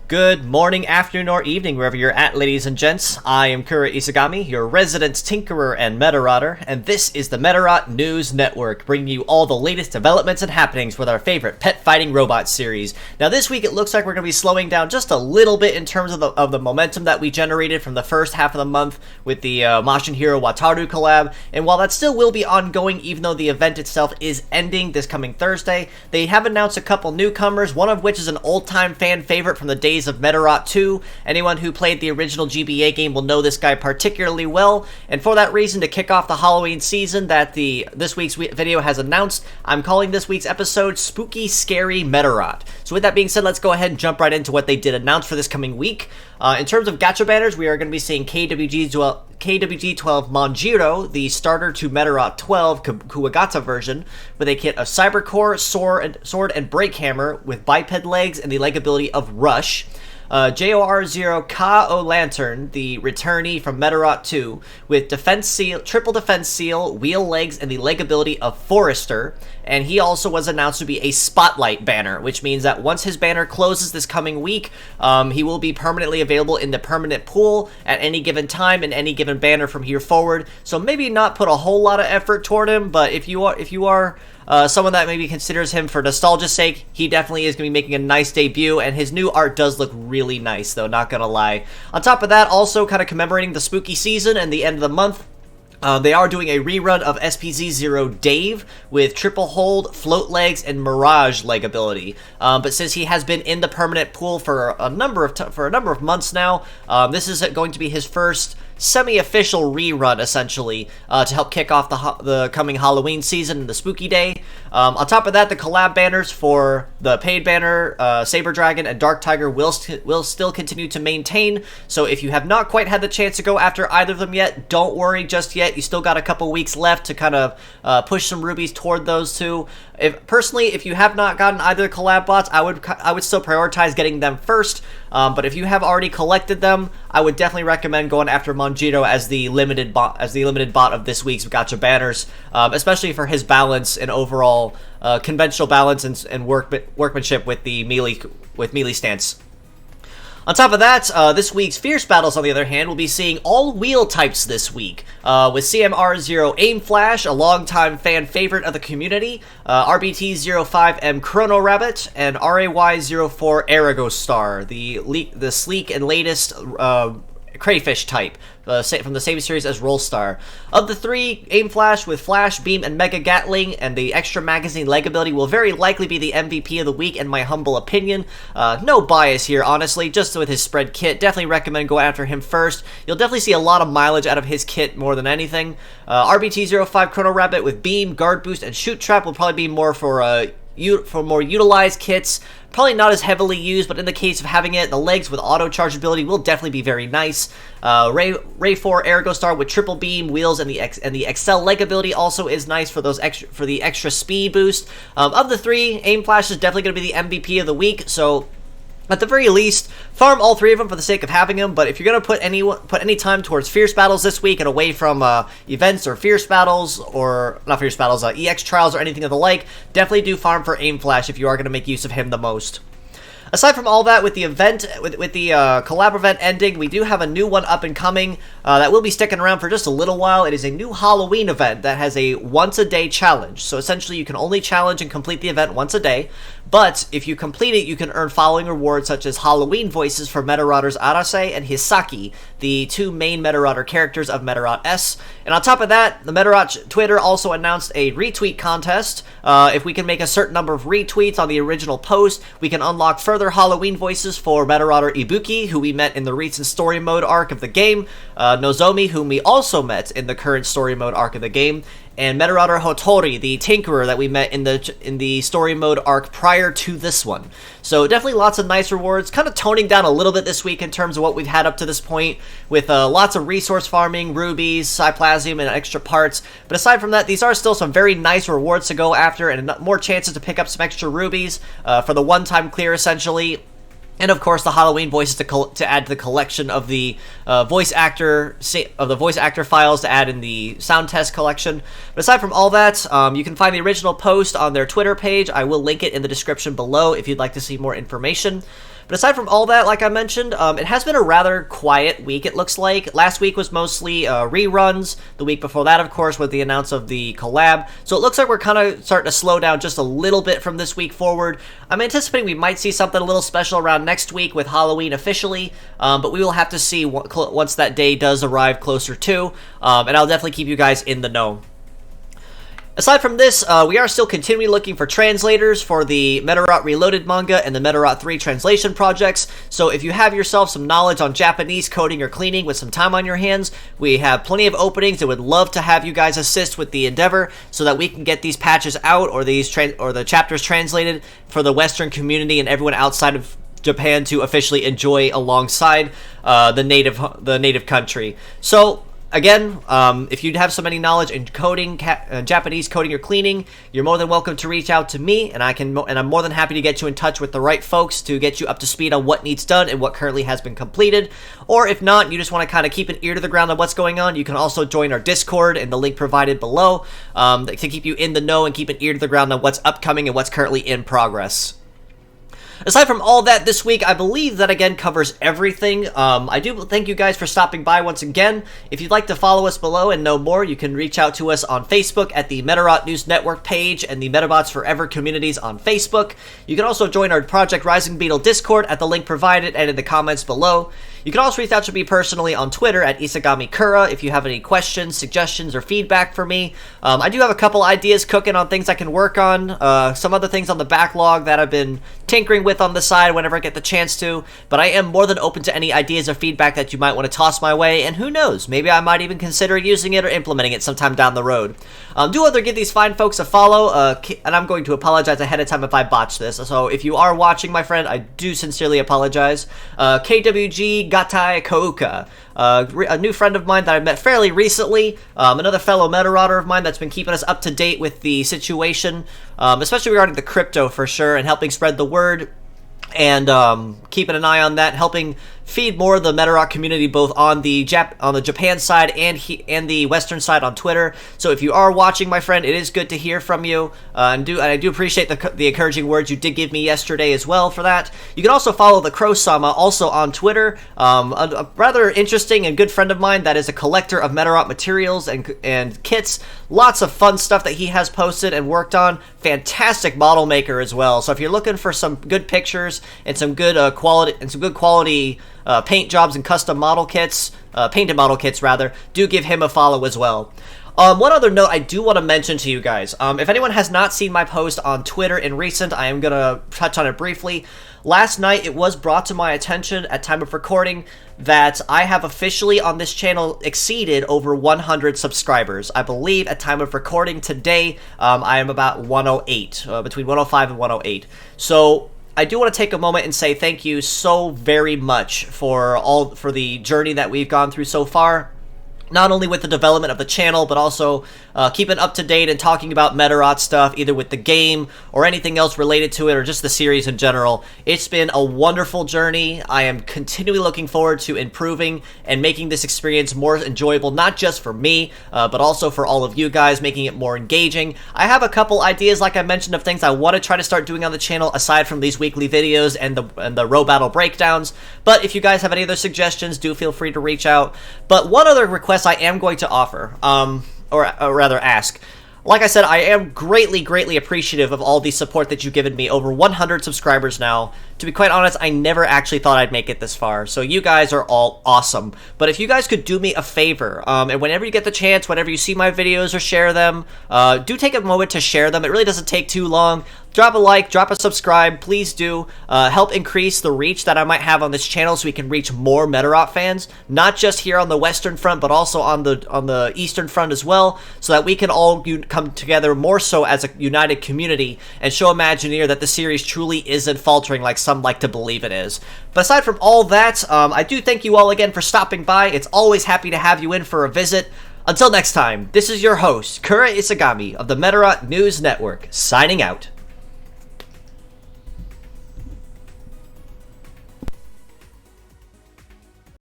Good morning, afternoon, or evening, wherever you're at, ladies and gents. I am Kura Isagami, your resident tinkerer and Medarotter, and this is the Medarot News Network, bringing you all the latest developments and happenings with our favorite pet fighting robot series. Now, this week it looks like we're going to be slowing down just a little bit in terms of the momentum that we generated from the first half of the month with the Mashin Hero Wataru collab, and while that still will be ongoing, even though the event itself is ending this coming Thursday, they have announced a couple newcomers, one of which is an old-time fan favorite from the days of Medarot 2. Anyone who played the original GBA game will know this guy particularly well, and for that reason, to kick off the Halloween season that this week's video has announced, I'm calling this week's episode Spooky Scary Medarot. So with that being said, let's go ahead and jump right into what they did announce for this coming week. In terms of gacha banners, we are going to be seeing KWG12 Manjiro, the starter to Medarot 12 Kuwagata version, with a kit of Cybercore, Sword, and Break Hammer with biped legs and the leg ability of Rush. JOR0 Ka-O Lantern, the returnee from Medarot 2, with defense seal, triple defense seal, wheel legs, and the leg ability of Forester. And he also was announced to be a Spotlight banner, which means that once his banner closes this coming week, he will be permanently available in the permanent pool at any given time in any given banner from here forward. So maybe not put a whole lot of effort toward him, but if you are someone that maybe considers him for nostalgia's sake, he definitely is going to be making a nice debut, and his new art does look really nice, though, not going to lie. On top of that, also kind of commemorating the spooky season and the end of the month, they are doing a rerun of SPZ0 Dave with triple hold, float legs, and mirage leg ability. But since he has been in the permanent pool for a number of months now, this is going to be his first semi-official rerun, essentially, to help kick off the coming Halloween season and the spooky day. On top of that, the collab banners for the paid banner, Saber Dragon and Dark Tiger will still continue to maintain. So if you have not quite had the chance to go after either of them yet, don't worry just yet. You still got a couple weeks left to kind of push some rubies toward those two. If you have not gotten either collab bots, I would still prioritize getting them first. But if you have already collected them, I would definitely recommend going after Manjiro as the limited bot of this week's gacha banners, especially for his balance and overall conventional balance and workmanship with the melee stance. On top of that, this week's Fierce Battles, on the other hand, will be seeing all wheel types this week, with CMR0 Aim Flash, a longtime fan favorite of the community, RBT05M Chrono Rabbit, and RAY04 Arago Star, the sleek and latest crayfish type, from the same series as Rollstar. Of the three, Aim Flash with Flash, Beam, and Mega Gatling, and the extra magazine leg ability will very likely be the MVP of the week, in my humble opinion. No bias here, honestly, just with his spread kit. Definitely recommend going after him first. You'll definitely see a lot of mileage out of his kit more than anything. RBT05 Chrono Rabbit with Beam, Guard Boost, and Shoot Trap will probably be more for more utilized kits, probably not as heavily used, but in the case of having it, the legs with auto charge ability will definitely be very nice. Ray 4 Arago Star with triple beam, wheels, and the Excel leg ability also is nice for the extra speed boost. Of the three, Aim Flash is definitely going to be the MVP of the week, so at the very least, farm all three of them for the sake of having them, but if you're going to put any time towards Fierce Battles this week and away from events or Fierce Battles, or not Fierce Battles, EX Trials or anything of the like, definitely do farm for Aim Flash if you are going to make use of him the most. Aside from all that, with the event, with the collab event ending, we do have a new one up and coming that will be sticking around for just a little while. It is a new Halloween event that has a once-a-day challenge. So essentially, you can only challenge and complete the event once a day. But if you complete it, you can earn following rewards such as Halloween voices for Medarotters Arase and Hisaki, the two main Medarotter characters of Medarot S. And on top of that, the Medarot Twitter also announced a retweet contest. If we can make a certain number of retweets on the original post, we can unlock further Halloween voices for Medarotter Ibuki, who we met in the recent story mode arc of the game, Nozomi, whom we also met in the current story mode arc of the game, and Medarotter Hotori, the Tinkerer that we met in the story mode arc prior to this one. So definitely lots of nice rewards, kind of toning down a little bit this week in terms of what we've had up to this point, with lots of resource farming, rubies, Cyplasium, and extra parts. But aside from that, these are still some very nice rewards to go after, and more chances to pick up some extra rubies for the one-time clear, essentially. And of course, the Halloween voices to add to the collection of the voice actor files to add in the sound test collection. But aside from all that, you can find the original post on their Twitter page. I will link it in the description below if you'd like to see more information. But aside from all that, like I mentioned, it has been a rather quiet week, it looks like. Last week was mostly reruns. The week before that, of course, with the announce of the collab. So it looks like we're kind of starting to slow down just a little bit from this week forward. I'm anticipating we might see something a little special around next week with Halloween officially, but we will have to see once that day does arrive closer to, and I'll definitely keep you guys in the know. Aside from this, we are still continually looking for translators for the Medarot Reloaded manga and the Medarot 3 translation projects, so if you have yourself some knowledge on Japanese coding or cleaning with some time on your hands, we have plenty of openings and would love to have you guys assist with the endeavor so that we can get these patches out or the chapters translated for the Western community and everyone outside of Japan to officially enjoy alongside the native country. So again, if you have any knowledge in coding, Japanese coding or cleaning, you're more than welcome to reach out to me, and I'm more than happy to get you in touch with the right folks to get you up to speed on what needs done and what currently has been completed. Or if not, you just want to kind of keep an ear to the ground on what's going on, you can also join our Discord in the link provided below to keep you in the know and keep an ear to the ground on what's upcoming and what's currently in progress. Aside from all that, this week, I believe that again covers everything. I do thank you guys for stopping by once again. If you'd like to follow us below and know more, you can reach out to us on Facebook at the Medarot News Network page and the Metabots Forever communities on Facebook. You can also join our Project Rising Beetle Discord at the link provided and in the comments below. You can also reach out to me personally on Twitter at IsagamiKura if you have any questions, suggestions, or feedback for me. I do have a couple ideas cooking on things I can work on, some other things on the backlog that I've been tinkering with on the side whenever I get the chance to, but I am more than open to any ideas or feedback that you might want to toss my way, and who knows, maybe I might even consider using it or implementing it sometime down the road. Do other give these fine folks a follow, and I'm going to apologize ahead of time if I botch this, so if you are watching, my friend, I do sincerely apologize. KWG Gatai Kouka, a new friend of mine that I met fairly recently, another fellow Medarotter of mine that's been keeping us up to date with the situation, especially regarding the crypto for sure, and helping spread the word, and keeping an eye on that, helping feed more of the Medarot community both on the Japan side and the Western side on Twitter. So if you are watching, my friend, it is good to hear from you, and I do appreciate the encouraging words you did give me yesterday as well for that. You can also follow the Crow-sama also on Twitter, a rather interesting and good friend of mine that is a collector of Medarot materials and kits. Lots of fun stuff that he has posted and worked on. Fantastic model maker as well. So if you're looking for some good pictures and some good quality paint jobs and custom model kits, painted model kits rather, do give him a follow as well. One other note I do want to mention to you guys, if anyone has not seen my post on Twitter in recent, I am going to touch on it briefly. Last night, it was brought to my attention at time of recording that I have officially on this channel exceeded over 100 subscribers. I believe at time of recording today, I am about 108, between 105 and 108. So I do want to take a moment and say thank you so very much for the journey that we've gone through so far. Not only with the development of the channel, but also keeping up to date and talking about Medarot stuff, either with the game or anything else related to it, or just the series in general. It's been a wonderful journey. I am continually looking forward to improving and making this experience more enjoyable, not just for me, but also for all of you guys, making it more engaging. I have a couple ideas, like I mentioned, of things I want to try to start doing on the channel, aside from these weekly videos and the row battle breakdowns. But if you guys have any other suggestions, do feel free to reach out. But one other request I am going to offer, or rather ask. Like I said, I am greatly, greatly appreciative of all the support that you've given me. Over 100 subscribers now. To be quite honest, I never actually thought I'd make it this far. So you guys are all awesome. But if you guys could do me a favor, and whenever you get the chance, whenever you see my videos or share them, do take a moment to share them. It really doesn't take too long. Drop a like, drop a subscribe, please do. Help increase the reach that I might have on this channel so we can reach more Medarot fans, not just here on the Western Front, but also on the Eastern Front as well, so that we can all come together more so as a united community and show Imagineer that the series truly isn't faltering like some like to believe it is. But aside from all that, I do thank you all again for stopping by. It's always happy to have you in for a visit. Until next time, this is your host, Kura Isagami of the Medarot News Network, signing out.